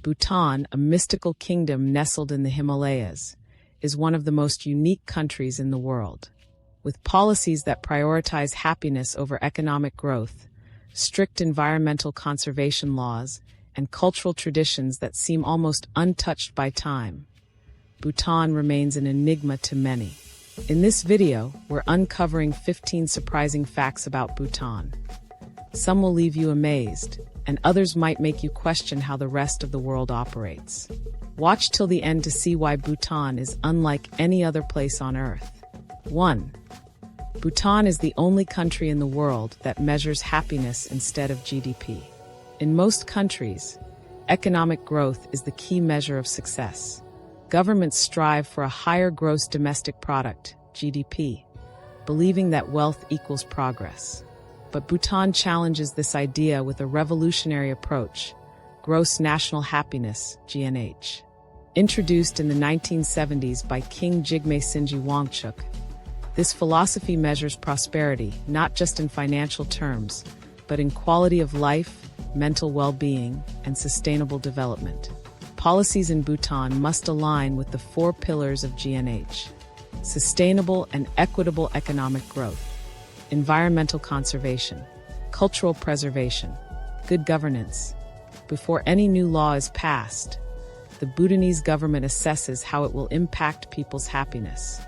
Bhutan, a mystical kingdom nestled in the Himalayas, is one of the most unique countries in the world. With policies that prioritize happiness over economic growth, strict environmental conservation laws, and cultural traditions that seem almost untouched by time, Bhutan remains an enigma to many. In this video, we're uncovering 15 surprising facts about Bhutan. Some will leave you amazed, and others might make you question how the rest of the world operates. Watch till the end to see why Bhutan is unlike any other place on Earth. 1. Bhutan is the only country in the world that measures happiness instead of GDP. In most countries, economic growth is the key measure of success. Governments strive for a higher gross domestic product, GDP, believing that wealth equals progress. But Bhutan challenges this idea with a revolutionary approach, gross national happiness, GNH. Introduced in the 1970s by King Jigme Singye Wangchuk, this philosophy measures prosperity not just in financial terms, but in quality of life, mental well-being, and sustainable development. Policies in Bhutan must align with the 4 pillars of GNH: sustainable and equitable economic growth, environmental conservation, cultural preservation, good governance. Before any new law is passed, the Bhutanese government assesses how it will impact people's happiness.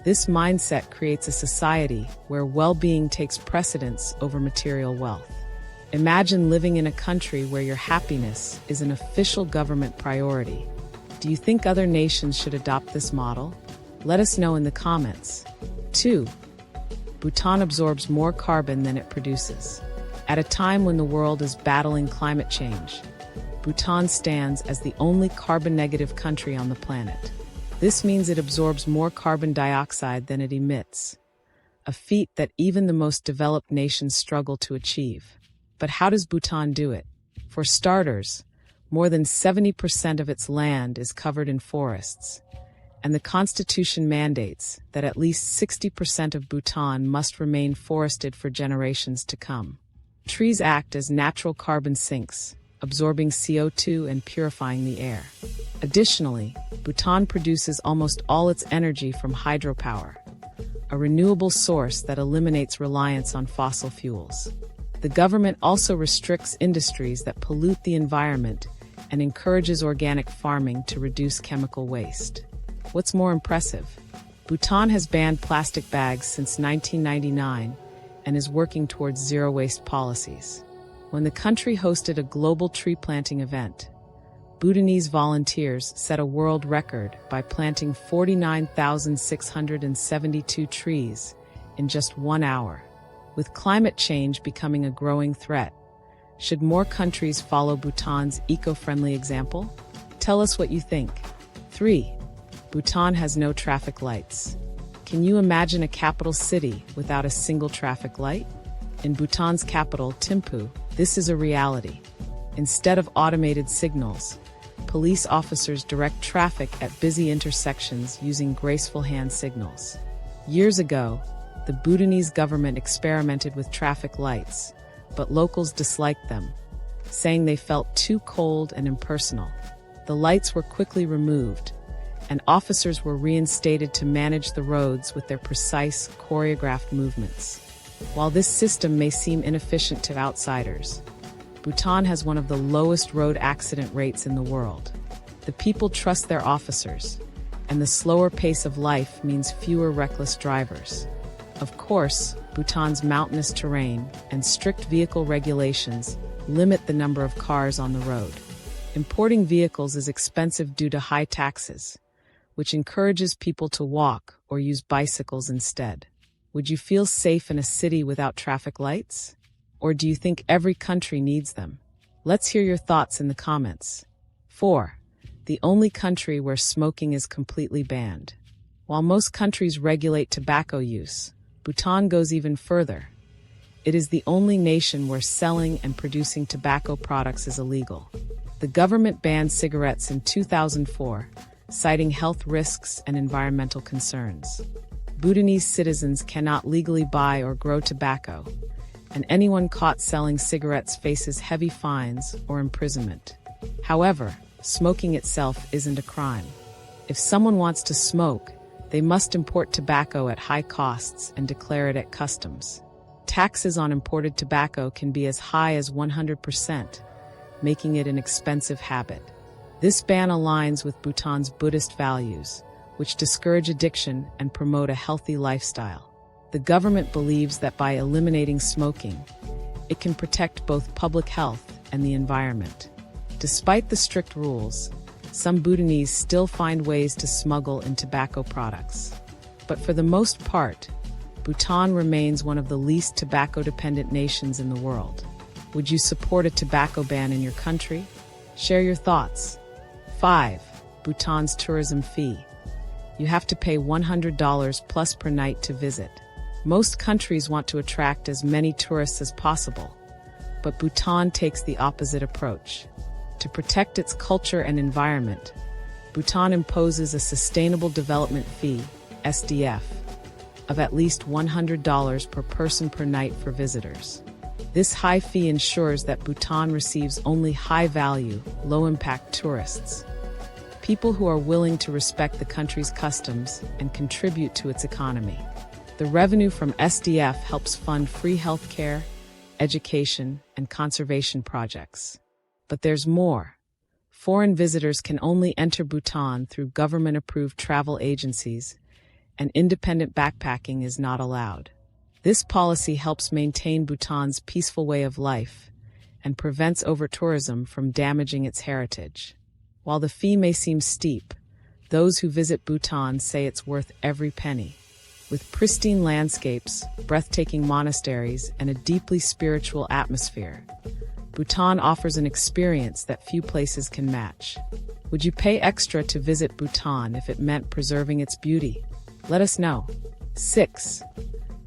This mindset creates a society where well-being takes precedence over material wealth. Imagine living in a country where your happiness is an official government priority. Do you think other nations should adopt this model? Let us know in the comments. 2. Bhutan absorbs more carbon than it produces. At a time when the world is battling climate change, Bhutan stands as the only carbon-negative country on the planet. This means it absorbs more carbon dioxide than it emits, a feat that even the most developed nations struggle to achieve. But how does Bhutan do it? For starters, more than 70% of its land is covered in forests, and the constitution mandates that at least 60% of Bhutan must remain forested for generations to come. Trees act as natural carbon sinks, absorbing CO2 and purifying the air. Additionally, Bhutan produces almost all its energy from hydropower, a renewable source that eliminates reliance on fossil fuels. The government also restricts industries that pollute the environment and encourages organic farming to reduce chemical waste. What's more impressive? Bhutan has banned plastic bags since 1999 and is working towards zero-waste policies. When the country hosted a global tree planting event, Bhutanese volunteers set a world record by planting 49,672 trees in just 1 hour. With climate change becoming a growing threat, should more countries follow Bhutan's eco-friendly example? Tell us what you think. 3. Bhutan has no traffic lights. Can you imagine a capital city without a single traffic light? In Bhutan's capital, Thimphu, this is a reality. Instead of automated signals, police officers direct traffic at busy intersections using graceful hand signals. Years ago, the Bhutanese government experimented with traffic lights, but locals disliked them, saying they felt too cold and impersonal. The lights were quickly removed, and officers were reinstated to manage the roads with their precise, choreographed movements. While this system may seem inefficient to outsiders, Bhutan has one of the lowest road accident rates in the world. The people trust their officers, and the slower pace of life means fewer reckless drivers. Of course, Bhutan's mountainous terrain and strict vehicle regulations limit the number of cars on the road. Importing vehicles is expensive due to high taxes, which encourages people to walk or use bicycles instead. Would you feel safe in a city without traffic lights? Or do you think every country needs them? Let's hear your thoughts in the comments. 4. The only country where smoking is completely banned. While most countries regulate tobacco use, Bhutan goes even further. It is the only nation where selling and producing tobacco products is illegal. The government banned cigarettes in 2004, citing health risks and environmental concerns. Bhutanese citizens cannot legally buy or grow tobacco, and anyone caught selling cigarettes faces heavy fines or imprisonment. However, smoking itself isn't a crime. If someone wants to smoke, they must import tobacco at high costs and declare it at customs. Taxes on imported tobacco can be as high as 100%, making it an expensive habit. This ban aligns with Bhutan's Buddhist values, which discourage addiction and promote a healthy lifestyle. The government believes that by eliminating smoking, it can protect both public health and the environment. Despite the strict rules, some Bhutanese still find ways to smuggle in tobacco products. But for the most part, Bhutan remains one of the least tobacco-dependent nations in the world. Would you support a tobacco ban in your country? Share your thoughts. 5. Bhutan's tourism fee. You have to pay $100 plus per night to visit. Most countries want to attract as many tourists as possible, but Bhutan takes the opposite approach. To protect its culture and environment, Bhutan imposes a Sustainable Development Fee, SDF, of at least $100 per person per night for visitors. This high fee ensures that Bhutan receives only high-value, low-impact tourists, people who are willing to respect the country's customs and contribute to its economy. The revenue from SDF helps fund free healthcare, education, and conservation projects. But there's more. Foreign visitors can only enter Bhutan through government-approved travel agencies, and independent backpacking is not allowed. This policy helps maintain Bhutan's peaceful way of life and prevents over-tourism from damaging its heritage. While the fee may seem steep, those who visit Bhutan say it's worth every penny. With pristine landscapes, breathtaking monasteries, and a deeply spiritual atmosphere, Bhutan offers an experience that few places can match. Would you pay extra to visit Bhutan if it meant preserving its beauty? Let us know. 6.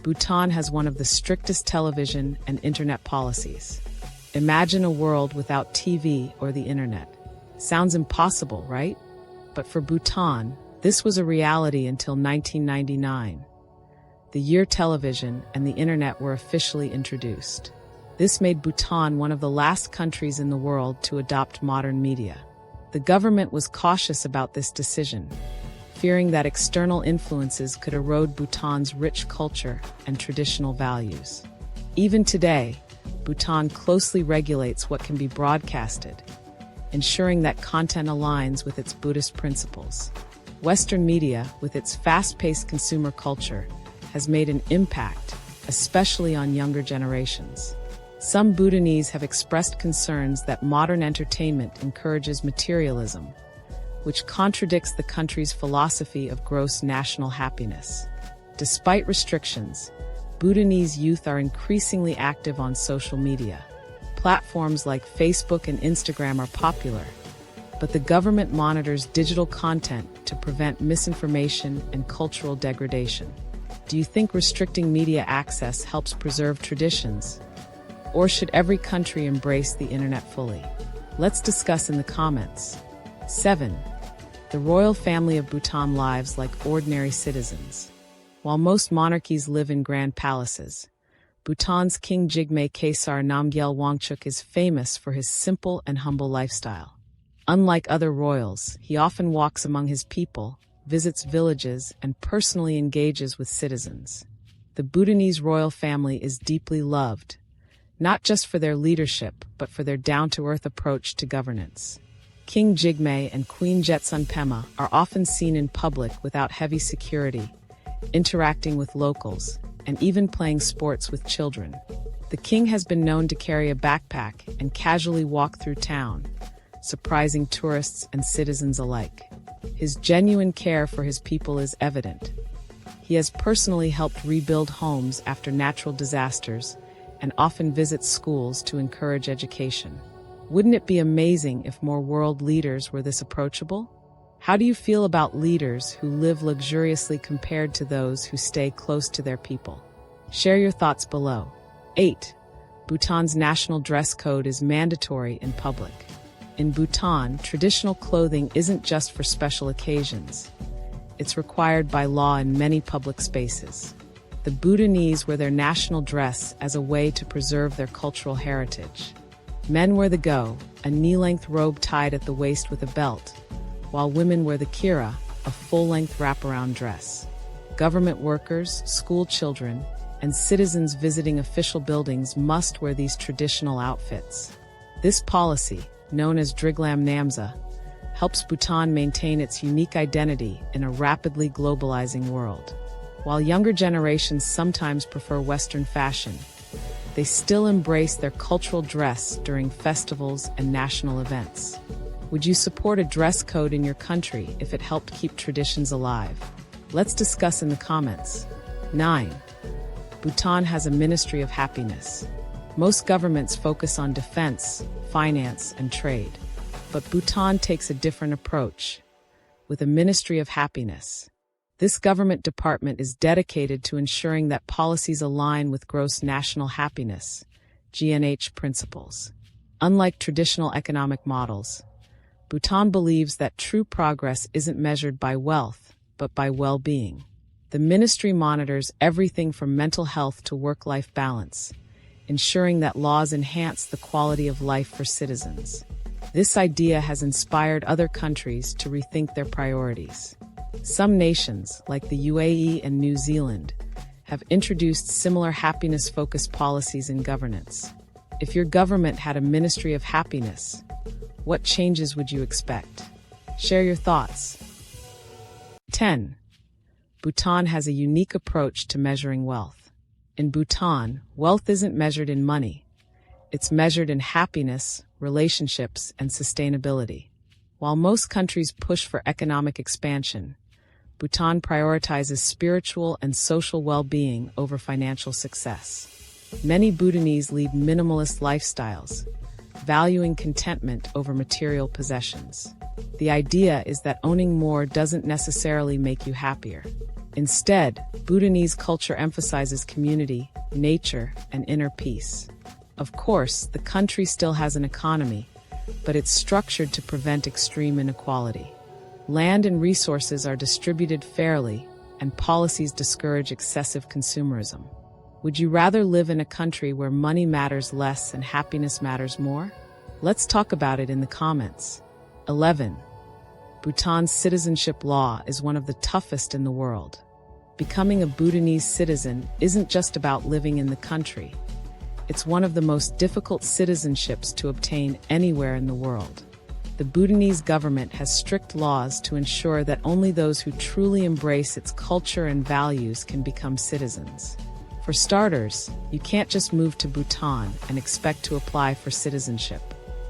Bhutan has one of the strictest television and internet policies. Imagine a world without TV or the internet. Sounds impossible, right? But for Bhutan, this was a reality until 1999, the year television and the internet were officially introduced. This made Bhutan one of the last countries in the world to adopt modern media. The government was cautious about this decision, fearing that external influences could erode Bhutan's rich culture and traditional values. Even today, Bhutan closely regulates what can be broadcasted, ensuring that content aligns with its Buddhist principles. Western media, with its fast-paced consumer culture, has made an impact, especially on younger generations. Some Bhutanese have expressed concerns that modern entertainment encourages materialism, which contradicts the country's philosophy of gross national happiness. Despite restrictions, Bhutanese youth are increasingly active on social media. Platforms like Facebook and Instagram are popular, but the government monitors digital content to prevent misinformation and cultural degradation. Do you think restricting media access helps preserve traditions? Or should every country embrace the internet fully? Let's discuss in the comments. 7. The royal family of Bhutan lives like ordinary citizens. While most monarchies live in grand palaces, Bhutan's King Jigme Kesar Namgyel Wangchuk is famous for his simple and humble lifestyle. Unlike other royals, he often walks among his people, visits villages, and personally engages with citizens. The Bhutanese royal family is deeply loved, not just for their leadership, but for their down-to-earth approach to governance. King Jigme and Queen Jetsun Pema are often seen in public without heavy security, interacting with locals, and even playing sports with children. The king has been known to carry a backpack and casually walk through town, surprising tourists and citizens alike. His genuine care for his people is evident. He has personally helped rebuild homes after natural disasters and often visits schools to encourage education. Wouldn't it be amazing if more world leaders were this approachable? How do you feel about leaders who live luxuriously compared to those who stay close to their people? Share your thoughts below. 8. Bhutan's national dress code is mandatory in public. In Bhutan, traditional clothing isn't just for special occasions. It's required by law in many public spaces. The Bhutanese wear their national dress as a way to preserve their cultural heritage. Men wear the go, a knee-length robe tied at the waist with a belt, while women wear the kira, a full-length wraparound dress. Government workers, school children, and citizens visiting official buildings must wear these traditional outfits. This policy, known as Driglam Namza, helps Bhutan maintain its unique identity in a rapidly globalizing world. While younger generations sometimes prefer Western fashion, they still embrace their cultural dress during festivals and national events. Would you support a dress code in your country if it helped keep traditions alive? Let's discuss in the comments. 9. Bhutan has a Ministry of Happiness. Most governments focus on defense, finance, and trade. But Bhutan takes a different approach, with a Ministry of Happiness. This government department is dedicated to ensuring that policies align with gross national happiness, GNH principles. Unlike traditional economic models, Bhutan believes that true progress isn't measured by wealth, but by well-being. The ministry monitors everything from mental health to work-life balance, ensuring that laws enhance the quality of life for citizens. This idea has inspired other countries to rethink their priorities. Some nations, like the UAE and New Zealand, have introduced similar happiness-focused policies in governance. If your government had a Ministry of Happiness, what changes would you expect? Share your thoughts. 10. Bhutan has a unique approach to measuring wealth. In Bhutan, wealth isn't measured in money. It's measured in happiness, relationships, and sustainability. While most countries push for economic expansion, Bhutan prioritizes spiritual and social well-being over financial success. Many Bhutanese lead minimalist lifestyles, valuing contentment over material possessions. The idea is that owning more doesn't necessarily make you happier. Instead, Bhutanese culture emphasizes community, nature, and inner peace. Of course, the country still has an economy, but it's structured to prevent extreme inequality. Land and resources are distributed fairly, and policies discourage excessive consumerism. Would you rather live in a country where money matters less and happiness matters more? Let's talk about it in the comments. 11. Bhutan's citizenship law is one of the toughest in the world. Becoming a Bhutanese citizen isn't just about living in the country. It's one of the most difficult citizenships to obtain anywhere in the world. The Bhutanese government has strict laws to ensure that only those who truly embrace its culture and values can become citizens. For starters, you can't just move to Bhutan and expect to apply for citizenship.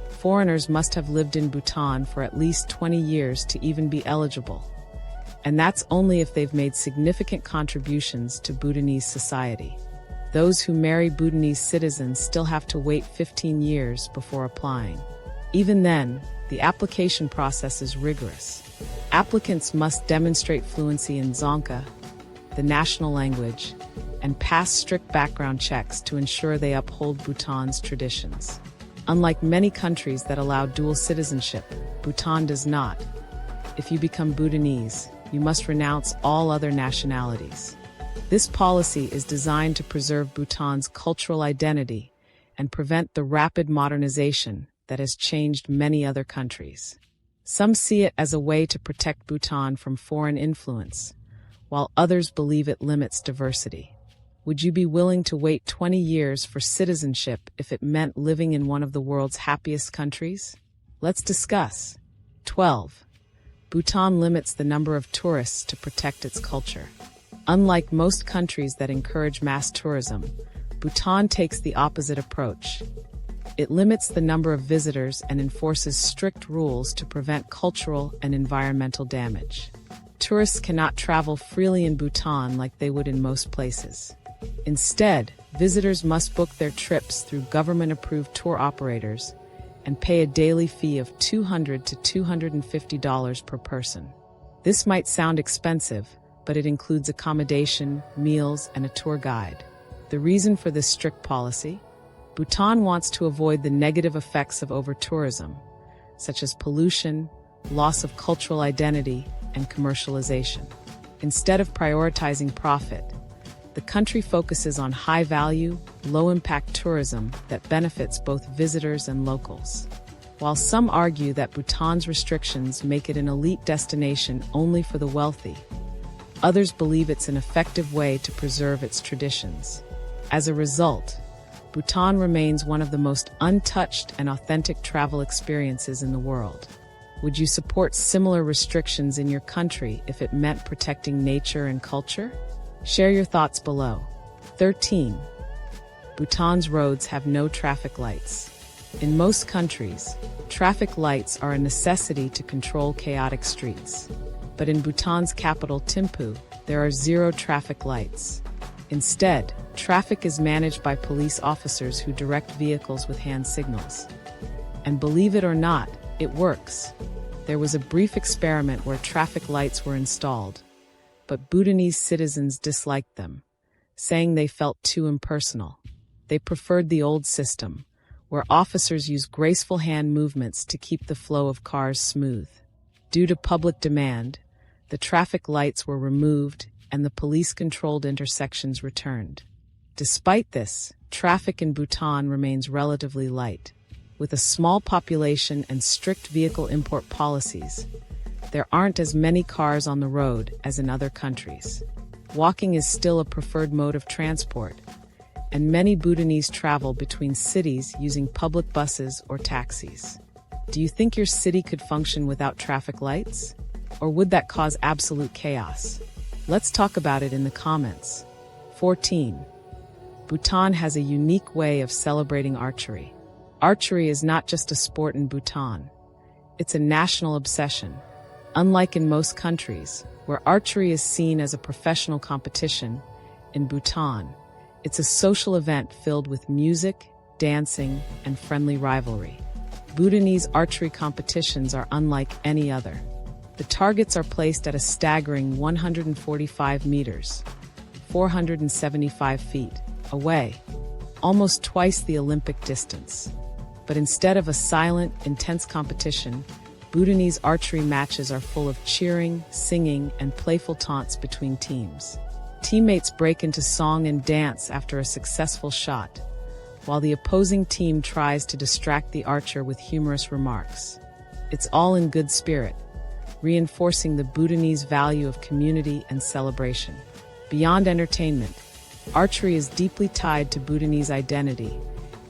Foreigners must have lived in Bhutan for at least 20 years to even be eligible. And that's only if they've made significant contributions to Bhutanese society. Those who marry Bhutanese citizens still have to wait 15 years before applying. Even then, the application process is rigorous. Applicants must demonstrate fluency in Dzongkha, the national language, and pass strict background checks to ensure they uphold Bhutan's traditions. Unlike many countries that allow dual citizenship, Bhutan does not. If you become Bhutanese, you must renounce all other nationalities. This policy is designed to preserve Bhutan's cultural identity and prevent the rapid modernization that has changed many other countries. Some see it as a way to protect Bhutan from foreign influence, while others believe it limits diversity. Would you be willing to wait 20 years for citizenship if it meant living in one of the world's happiest countries? Let's discuss. 12. Bhutan limits the number of tourists to protect its culture. Unlike most countries that encourage mass tourism, Bhutan takes the opposite approach. It limits the number of visitors and enforces strict rules to prevent cultural and environmental damage. Tourists cannot travel freely in Bhutan like they would in most places. Instead, visitors must book their trips through government-approved tour operators and pay a daily fee of $200 to $250 per person. This might sound expensive, but it includes accommodation, meals, and a tour guide. The reason for this strict policy? Bhutan wants to avoid the negative effects of over-tourism, such as pollution, loss of cultural identity, and commercialization. Instead of prioritizing profit, The country focuses on high-value, low-impact tourism that benefits both visitors and locals. While some argue that Bhutan's restrictions make it an elite destination only for the wealthy, others believe it's an effective way to preserve its traditions. As a result, Bhutan remains one of the most untouched and authentic travel experiences in the world. Would you support similar restrictions in your country if it meant protecting nature and culture? Share your thoughts below. 13. Bhutan's roads have no traffic lights. In most countries, traffic lights are a necessity to control chaotic streets. But in Bhutan's capital Thimphu, there are 0 traffic lights. Instead, traffic is managed by police officers who direct vehicles with hand signals. And believe it or not, it works. There was a brief experiment where traffic lights were installed, but Bhutanese citizens disliked them, saying they felt too impersonal. They preferred the old system, where officers use graceful hand movements to keep the flow of cars smooth. Due to public demand, the traffic lights were removed and the police-controlled intersections returned. Despite this, traffic in Bhutan remains relatively light. With a small population and strict vehicle import policies, there aren't as many cars on the road as in other countries. Walking is still a preferred mode of transport, and many Bhutanese travel between cities using public buses or taxis. Do you think your city could function without traffic lights? Or would that cause absolute chaos? Let's talk about it in the comments. 14. Bhutan has a unique way of celebrating archery. Archery is not just a sport in Bhutan. It's a national obsession. Unlike in most countries, where archery is seen as a professional competition, in Bhutan, it's a social event filled with music, dancing, and friendly rivalry. Bhutanese archery competitions are unlike any other. The targets are placed at a staggering 145 meters, 475 feet, away, almost twice the Olympic distance. But instead of a silent, intense competition, Bhutanese archery matches are full of cheering, singing, and playful taunts between teams. Teammates break into song and dance after a successful shot, while the opposing team tries to distract the archer with humorous remarks. It's all in good spirit, reinforcing the Bhutanese value of community and celebration. Beyond entertainment, archery is deeply tied to Bhutanese identity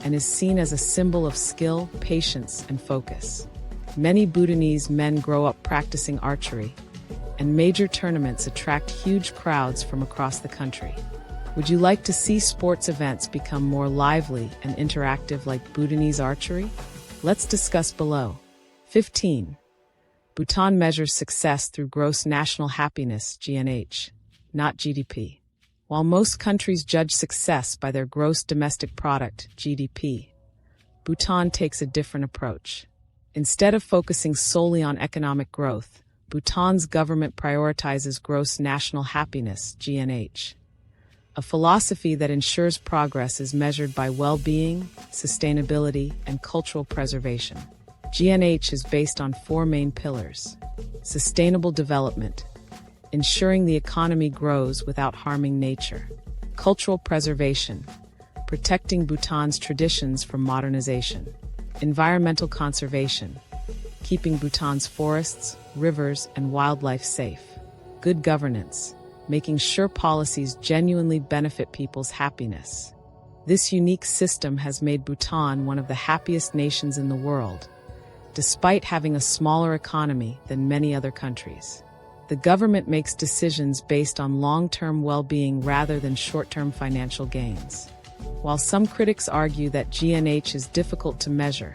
and is seen as a symbol of skill, patience, and focus. Many Bhutanese men grow up practicing archery, and major tournaments attract huge crowds from across the country. Would you like to see sports events become more lively and interactive like Bhutanese archery? Let's discuss below. 15. Bhutan measures success through gross national happiness, GNH, not GDP. While most countries judge success by their gross domestic product, GDP, Bhutan takes a different approach. Instead of focusing solely on economic growth, Bhutan's government prioritizes gross national happiness, GNH, a philosophy that ensures progress is measured by well-being, sustainability, and cultural preservation. GNH is based on 4 main pillars: sustainable development, ensuring the economy grows without harming nature; cultural preservation, protecting Bhutan's traditions from modernization; environmental conservation, keeping Bhutan's forests, rivers, and wildlife safe; good governance, making sure policies genuinely benefit people's happiness. This unique system has made Bhutan one of the happiest nations in the world, despite having a smaller economy than many other countries. The government makes decisions based on long-term well-being rather than short-term financial gains. While some critics argue that GNH is difficult to measure,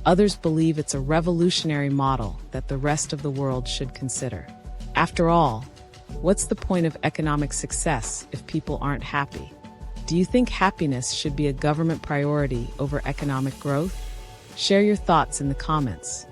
others believe it's a revolutionary model that the rest of the world should consider. After all, what's the point of economic success if people aren't happy? Do you think happiness should be a government priority over economic growth? Share your thoughts in the comments.